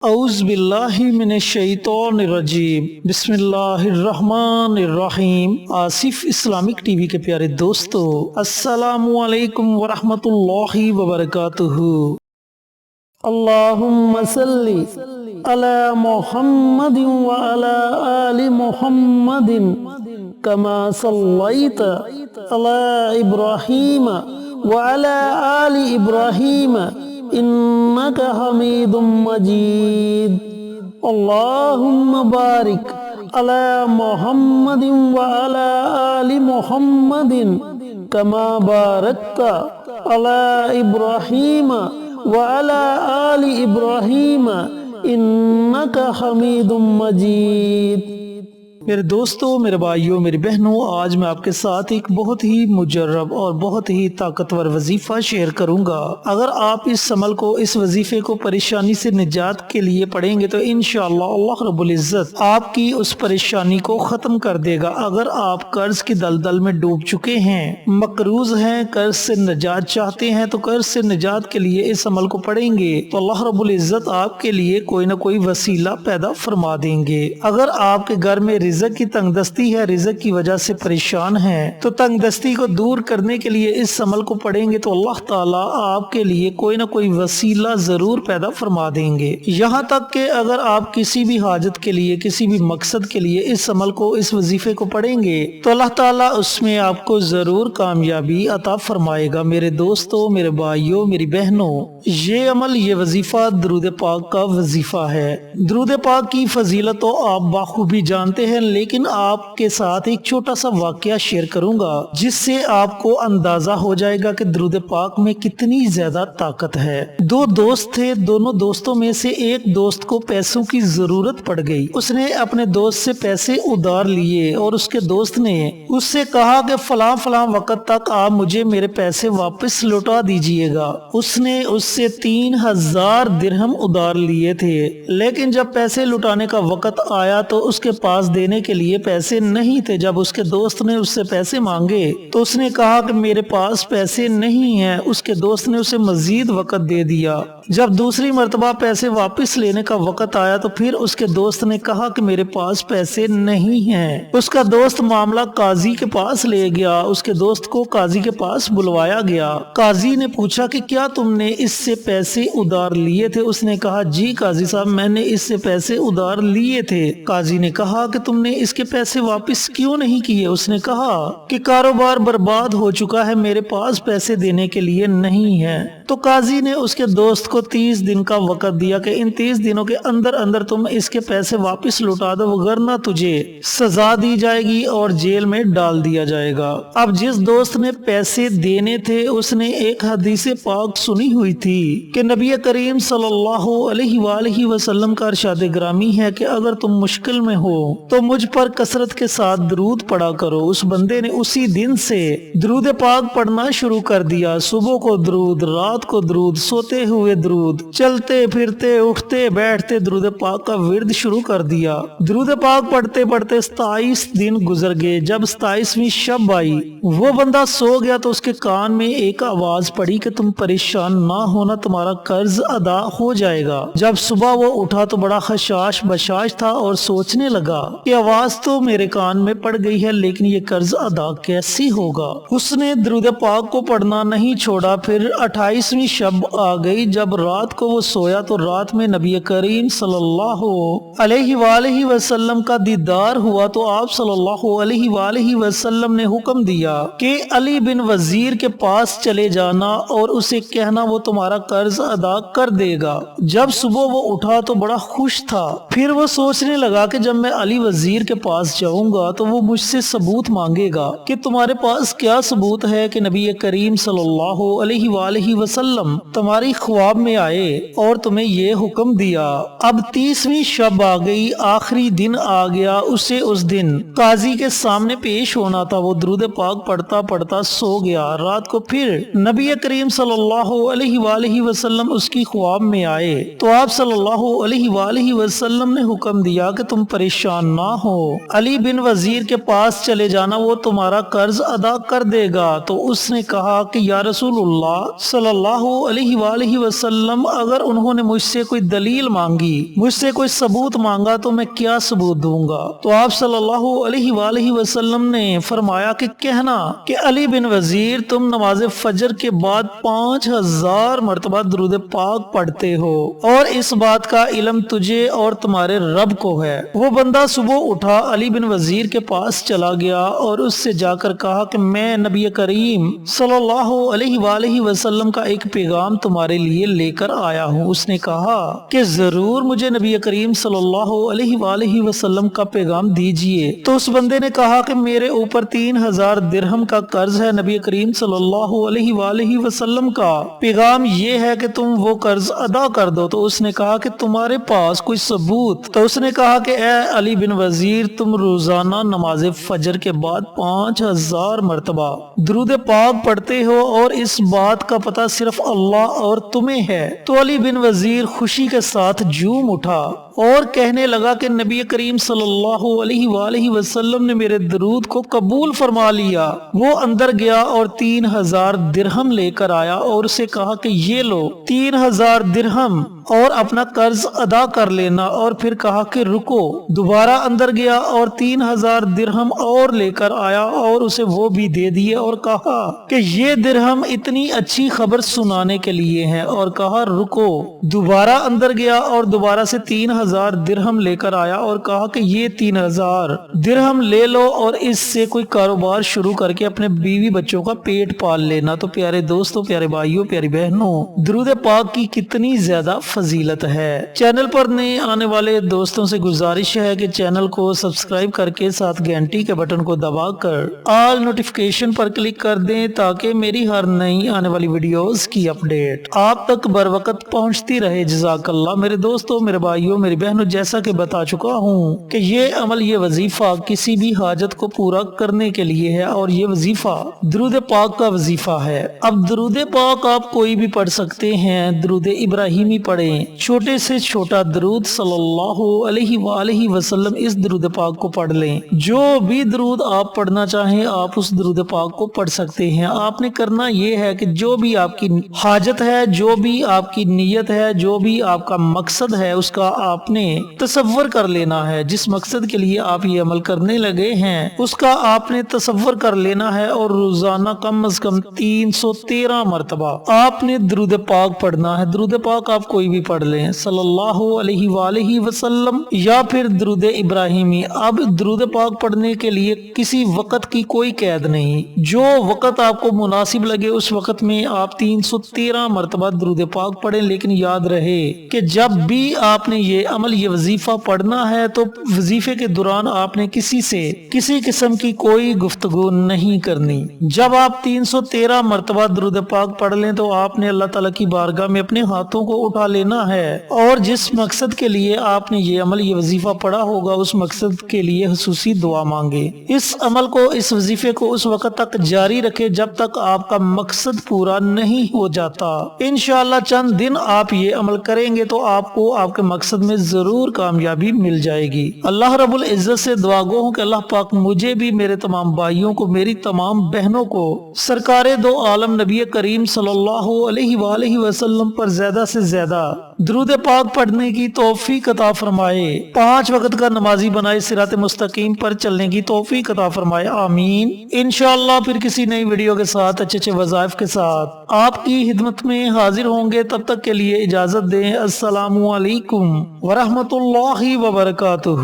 اعوذ باللہ من الشیطان الرجیم بسم اللہ الرحمن الرحیم۔ آصف اسلامک ٹی وی کے پیارے دوستو، السلام علیکم ورحمۃ اللہ وبرکاتہ۔ اللہم صلی علی محمد وعلی آل محمد کما صلیت علی ابراہیم وعلی آل ابراہیم انک حمید مجید۔ اللہم بارک علی محمد وعلی آل محمد کما بارکت علی ابراہیم وعلی آل ابراہیم انک حمید مجید۔ میرے دوستو، میرے بھائیوں، میری بہنوں، آج میں آپ کے ساتھ ایک بہت ہی مجرب اور بہت ہی طاقتور وظیفہ شیئر کروں گا۔ اگر آپ اس عمل کو، اس وظیفے کو پریشانی سے نجات کے لیے پڑھیں گے تو انشاءاللہ اللہ رب العزت آپ کی اس پریشانی کو ختم کر دے گا۔ اگر آپ قرض کی دلدل میں ڈوب چکے ہیں، مقروض ہیں، قرض سے نجات چاہتے ہیں، تو قرض سے نجات کے لیے اس عمل کو پڑھیں گے تو اللہ رب العزت آپ کے لیے کوئی نہ کوئی وسیلہ پیدا فرما دیں گے۔ اگر آپ کے گھر میں رزق کی تنگ دستی ہے، رزق کی وجہ سے پریشان ہیں، تو تنگ دستی کو دور کرنے کے لیے اس عمل کو پڑھیں گے تو اللہ تعالیٰ آپ کے لیے کوئی نہ کوئی وسیلہ ضرور پیدا فرما دیں گے۔ یہاں تک کہ اگر آپ کسی بھی حاجت کے لیے، کسی بھی مقصد کے لیے اس عمل کو، اس وظیفے کو پڑھیں گے تو اللہ تعالیٰ اس میں آپ کو ضرور کامیابی عطا فرمائے گا۔ میرے دوستوں، میرے بھائیوں، میری بہنوں، یہ عمل، یہ وظیفہ درود پاک کا وظیفہ ہے۔ درود پاک کی فضیلت تو آپ بخوبی جانتے ہیں، لیکن آپ کے ساتھ ایک چھوٹا سا واقعہ شیئر کروں گا جس سے آپ کو اندازہ ہو جائے گا کہ درود پاک میں کتنی زیادہ طاقت ہے۔ دو دوست تھے، دونوں دوستوں میں سے ایک دوست کو پیسوں کی ضرورت پڑ گئی۔ اس نے اپنے دوست سے پیسے ادھار لیے اور اس کے دوست نے اس سے کہا کہ فلاں فلاں وقت تک آپ مجھے میرے پیسے واپس لوٹا دیجئے گا۔ اس نے اس سے 3000 درہم ادھار لیے تھے، لیکن جب پیسے لوٹانے کا وقت آیا تو اس کے پاس دینے کے لیے پیسے نہیں تھے۔ جب اس کے دوست نے اس سے پیسے مانگے تو اس نے کہا کہ میرے پاس پیسے نہیں ہیں۔ اس کے دوست نے اسے مزید وقت دے دیا۔ جب دوسری مرتبہ پیسے واپس لینے کا وقت آیا تو پھر اس کے دوست نے کہا کہ میرے پاس پیسے نہیں ہیں۔ اس کا دوست معاملہ قاضی کے پاس لے گیا۔ اس کے دوست کو قاضی کے پاس بلوایا گیا۔ قاضی نے پوچھا کہ کیا تم نے اس سے پیسے ادھار لیے تھے؟ اس نے کہا جی قاضی صاحب، میں نے اس سے پیسے ادھار لیے تھے۔ قاضی نے کہا کہ تم نے اس کے پیسے واپس کیوں نہیں کیے؟ اس نے کہا کہ کاروبار برباد ہو چکا ہے، میرے پاس پیسے دینے کے لیے نہیں ہے۔ تو قاضی نے اس کے دوست کو 30 دن کا وقت دیا کہ ان 30 دنوں کے اندر اندر تم اس کے پیسے واپس لوٹا دو، وگرنہ تجھے سزا دی جائے گی اور جیل میں ڈال دیا جائے گا۔ اب جس دوست نے پیسے دینے تھے اس نے ایک حدیث پاک سنی ہوئی تھی کہ نبی کریم صلی اللہ علیہ وآلہ وسلم کا ارشاد گرامی ہے کہ اگر تم مشکل میں ہو تو مجھ پر کثرت کے ساتھ درود پڑھا کرو۔ اس بندے نے اسی دن سے درود پاک پڑھنا شروع کر دیا۔ صبح کو درود، رات کو درود، سوتے ہوئے درود، چلتے پھرتے اٹھتے بیٹھتے درود پاک کا ورد شروع کر دیا۔ درود پاک پڑھتے پڑھتے 27 دن گزر گئے۔ جب 27ویں شب آئی، وہ بندہ سو گیا تو اس کے کان میں ایک آواز پڑی کہ تم پریشان نہ ہونا، تمہارا قرض ادا ہو جائے گا۔ جب صبح وہ اٹھا تو بڑا خشاش بشاش تھا اور سوچنے لگا کہ آواز تو میرے کان میں پڑ گئی ہے، لیکن یہ قرض ادا کیسے ہوگا؟ اس نے درود پاک کو پڑھنا نہیں چھوڑا۔ پھر 28ویں شب آ گئی۔ جب رات کو وہ سویا تو رات میں نبی کریم صلی اللہ علیہ وآلہ وسلم کا دیدار ہوا تو آپ صلی اللہ علیہ وآلہ وسلم نے حکم دیا کہ علی بن وزیر کے پاس چلے جانا اور اسے کہنا وہ تمہارا قرض ادا کر دے گا۔ جب صبح وہ اٹھا تو بڑا خوش تھا۔ پھر وہ سوچنے لگا کہ جب میں علی وزیر کے پاس جاؤں گا تو وہ مجھ سے ثبوت مانگے گا کہ تمہارے پاس کیا ثبوت ہے کہ نبی کریم صلی اللہ علیہ وآلہ وسلم تمہاری خواب میں آئے اور تمہیں یہ حکم دیا۔ اب 30ویں شب آ گئی، آخری دن آ گیا۔ اسے اس دن قاضی کے سامنے پیش ہونا تھا۔ وہ درود پاک پڑھتا پڑھتا سو گیا۔ رات کو پھر نبی کریم صلی اللہ علیہ وآلہ وسلم اس کی خواب میں آئے تو آپ صلی اللہ علیہ وآلہ وسلم نے حکم دیا کہ تم پریشان نہ ہو، علی بن وزیر کے پاس چلے جانا، وہ تمہارا قرض ادا کر دے گا۔ تو اس نے کہا کہ یا رسول اللہ صلی اللہ علیہ وآلہ وسلم، اگر انہوں نے مجھ سے کوئی دلیل مانگی، مجھ سے کوئی ثبوت مانگا تو میں کیا ثبوت دوں گا؟ تو آپ صلی اللہ علیہ وآلہ وسلم نے فرمایا کہ کہنا کہ علی بن وزیر تم نماز فجر کے بعد 5000 مرتبہ درود پاک پڑھتے ہو، اور اس بات کا علم تجھے اور تمہارے رب کو ہے۔ وہ بندہ صبح اٹھا، علی بن وزیر کے پاس چلا گیا اور اس سے جا کر کہا کہ میں نبی کریم صلی اللہ علیہ وآلہ وسلم کا ایک پیغام تمہارے لیے لے کر آیا ہوں۔ اس نے کہا کہ ضرور مجھے نبی کریم صلی اللہ علیہ وآلہ وسلم کا پیغام دیجئے۔ تو اس بندے نے کہا کہ میرے اوپر 3000 درہم کا قرض ہے نبی کریم صلی اللہ علیہ وآلہ وسلم کا پیغام یہ ہے کہ تم وہ قرض ادا کر دو۔ تو اس نے کہا کہ تمہارے پاس کوئی ثبوت؟ تو اس نے کہا کہ اے علی بن وزیر، تم روزانہ نماز فجر کے بعد 5000 مرتبہ درود پاک پڑھتے ہو، اور اس بات کا پتہ صرف اللہ اور تمہیں ہے۔ تو علی بن وزیر خوشی کے ساتھ جھوم اٹھا اور کہنے لگا کہ نبی کریم صلی اللہ علیہ وآلہ وسلم نے میرے درود کو قبول فرما لیا۔ وہ اندر گیا اور 3000 درہم لے کر آیا اور اسے کہا کہ یہ لو 3000 درہم اور اپنا قرض ادا کر لینا، اور پھر کہا کہ رکو۔ دوبارہ اندر گیا اور 3000 درہم اور لے کر آیا اور اسے وہ بھی دے دیے اور کہا کہ یہ درہم اتنی اچھی خبر سنانے کے لیے ہیں، اور کہا رکو۔ دوبارہ اندر گیا اور دوبارہ سے 3000 درہم لے کر آیا اور کہا کہ یہ 3000 درہم لے لو اور اس سے کوئی کاروبار شروع کر کے اپنے بیوی بچوں کا پیٹ پال لینا۔ تو پیارے دوستوں، پیارے بھائیوں، پیاری بہنوں، درود پاک کی کتنی زیادہ فضیلت ہے۔ چینل پر نئے آنے والے دوستوں سے گزارش ہے کہ چینل کو سبسکرائب کر کے ساتھ گھنٹی کے بٹن کو دبا کر آل نوٹیفیکیشن پر کلک کر دیں تاکہ میری ہر نئی آنے والی ویڈیوز کی اپڈیٹ آپ تک بر وقت پہنچتی رہے۔ جزاک اللہ۔ میرے دوستوں، میرے بھائیوں، میری بہنوں، جیسا کہ بتا چکا ہوں کہ یہ عمل، یہ وظیفہ کسی بھی حاجت کو پورا کرنے کے لیے ہے، اور یہ وظیفہ درود پاک کا وظیفہ ہے۔ اب درود پاک آپ کوئی بھی پڑھ سکتے ہیں۔ درود ابراہیمی پڑھیں، چھوٹے سے چھوٹا درود صلی اللہ علیہ وآلہ وسلم، اس درود پاک کو پڑھ لیں۔ جو بھی درود آپ پڑھنا چاہیں آپ اس درود پاک کو پڑھ سکتے ہیں۔ آپ نے کرنا یہ ہے کہ جو بھی آپ کی حاجت ہے، جو بھی آپ کی نیت ہے، جو بھی آپ کا مقصد ہے، اس کا آپ نے تصور کر لینا ہے۔ جس مقصد کے لیے آپ یہ عمل کرنے لگے ہیں اس کا آپ نے تصور کر لینا ہے، اور روزانہ کم از کم 313 مرتبہ آپ نے درود پاک پڑھنا ہے۔ درود پاک آپ کوئی بھی پڑھ لیں، صلی اللہ علیہ وآلہ وسلم یا پھر درود ابراہیمی۔ اب درود پاک پڑھنے کے لیے کسی وقت کی کوئی قید نہیں، جو وقت آپ کو مناسب لگے اس وقت میں آپ 313 مرتبہ درود پاک پڑھیں۔ لیکن یاد رہے کہ جب بھی آپ نے یہ عمل، یہ وظیفہ پڑھنا ہے تو وظیفے کے دوران آپ نے کسی سے کسی قسم کی کوئی گفتگو نہیں کرنی۔ جب آپ 313 مرتبہ درود پاک پڑھ لیں تو آپ نے اللہ تعالیٰ کی بارگاہ میں اپنے ہاتھوں کو اٹھا لینا ہے، اور جس مقصد کے لیے آپ نے یہ عمل، یہ وظیفہ پڑھا ہوگا اس مقصد کے لیے خصوصی دعا مانگے۔ اس عمل کو، اس وظیفے کو اس وقت تک جاری رکھے جب تک آپ کا مقصد پورا نہیں ہو جاتا۔ انشاءاللہ چند دن آپ یہ عمل کریں گے تو آپ کو آپ کے مقصد میں ضرور کامیابی مل جائے گی۔ اللہ رب العزت سے دعا گو ہوں کہ اللہ پاک مجھے بھی، میرے تمام بھائیوں کو، میری تمام بہنوں کو سرکار دو عالم نبی کریم صلی اللہ علیہ وآلہ وسلم پر زیادہ سے زیادہ درود پاک پڑھنے کی توفیق عطا فرمائے، 5 وقت کا نمازی بنائے، صراط مستقیم پر چلنے کی توفیق عطا فرمائے، آمین۔ انشاءاللہ پھر کسی نئی ویڈیو کے ساتھ، اچھے اچھے وظائف کے ساتھ آپ کی خدمت میں حاضر ہوں گے۔ تب تک کے لیے اجازت دیں۔ السلام علیکم ورحمۃ اللہ وبرکاتہ۔